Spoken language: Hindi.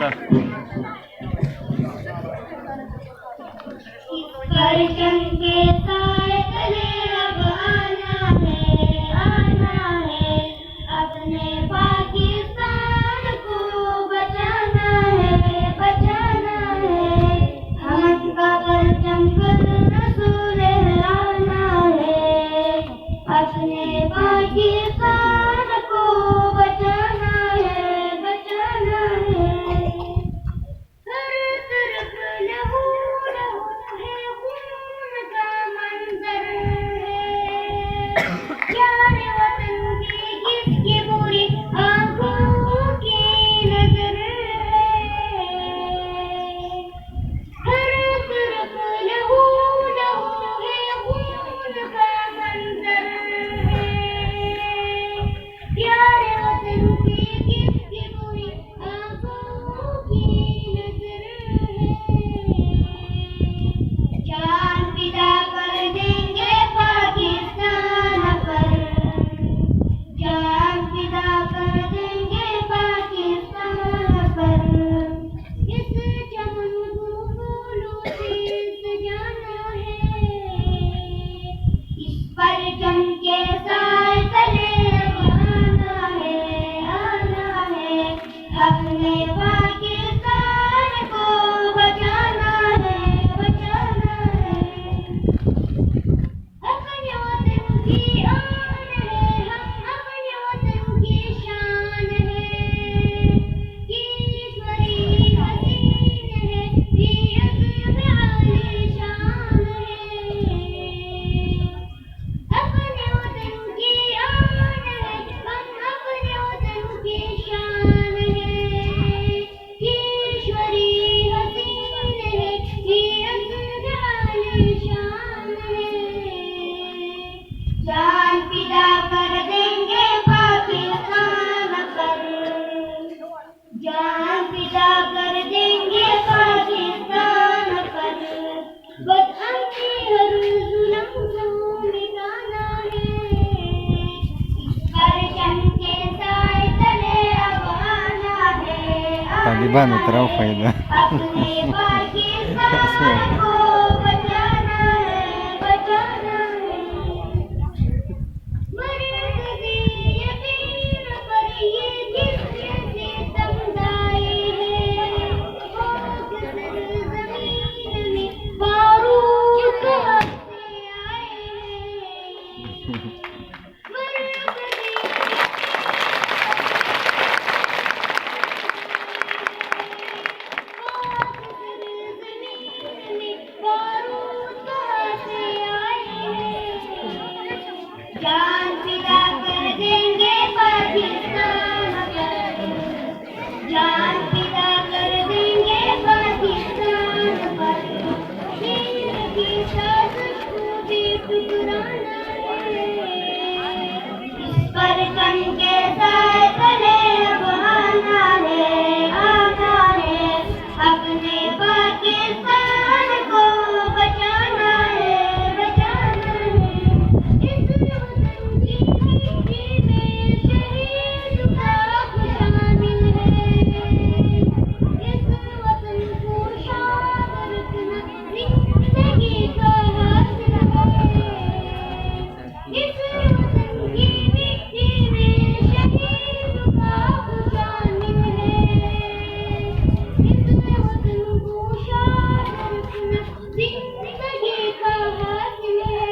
था। अपने पाकिस्तान को बचाना है, बचाना है। हम का परचम रसूल लहराना है, अपने पाकिस्तान को बचाना है, बचाना है। हर तरफ लहू लहू है, खून का मंजर है। प्यारे वतन की किसकी बुरी आंखों की नजर है। हर तरफ लहू लहू है, खून का मंजर है। प्यारे वतन की किसकी बुरी आंखों की नजर है। जान फिदा कर देंगे पाकिस्तान पर, जान फिदा कर देंगे पाकिस्तान पर। इस चमन को फूलों से सजाना है, इस परचम के साए तले आना है, आना है। अपने पाकिस्तान को बचाना है, बचाना है। अपने वतन की आन है, हम अपने वतन की शान है। ईश्वरी हसीन है, ये अज़्म आलीशान है। अपने वतन की आन है, हम अपने वतन की शान है। ईश्वरी हसीन है, ये अज़्म आलीशान है। जान फिदा कर देंगे पाकिस्तान पर, जान फिदा कर देंगे पाकिस्तान पर। बदअमनी हर जुल्म को मिटाना है, इस परचम के साए तले अब आना है, तालिबान उतराव फायदा। अपने पाकिस्तान को बचाना है, बचाना है। मरकज़ी यकीन पर ये जिससे समुदाय है, वो सरज़मीन में बारूद से आए हैं। मरकज़ी सरज़मीन में बारूद से आए हैं। जान फिदा कर देंगे पाकिस्तान पर, जान फिदा कर देंगे पाकिस्तान पर। नींद की साजिश को भी ठुकराना है, इस परचम के साए तले अब आना है, आना है। अपने पाकिस्तान को बचाना है, बचाना है। इस वतन की धरती में शहीद का शामिल है, इस वतन को शाद रखना जिंदगी का हासिल है। इस वतन की मिट्टी में शहीद का शामिल है, इस वतन को शाद रखना जिंदगी का हासिल है।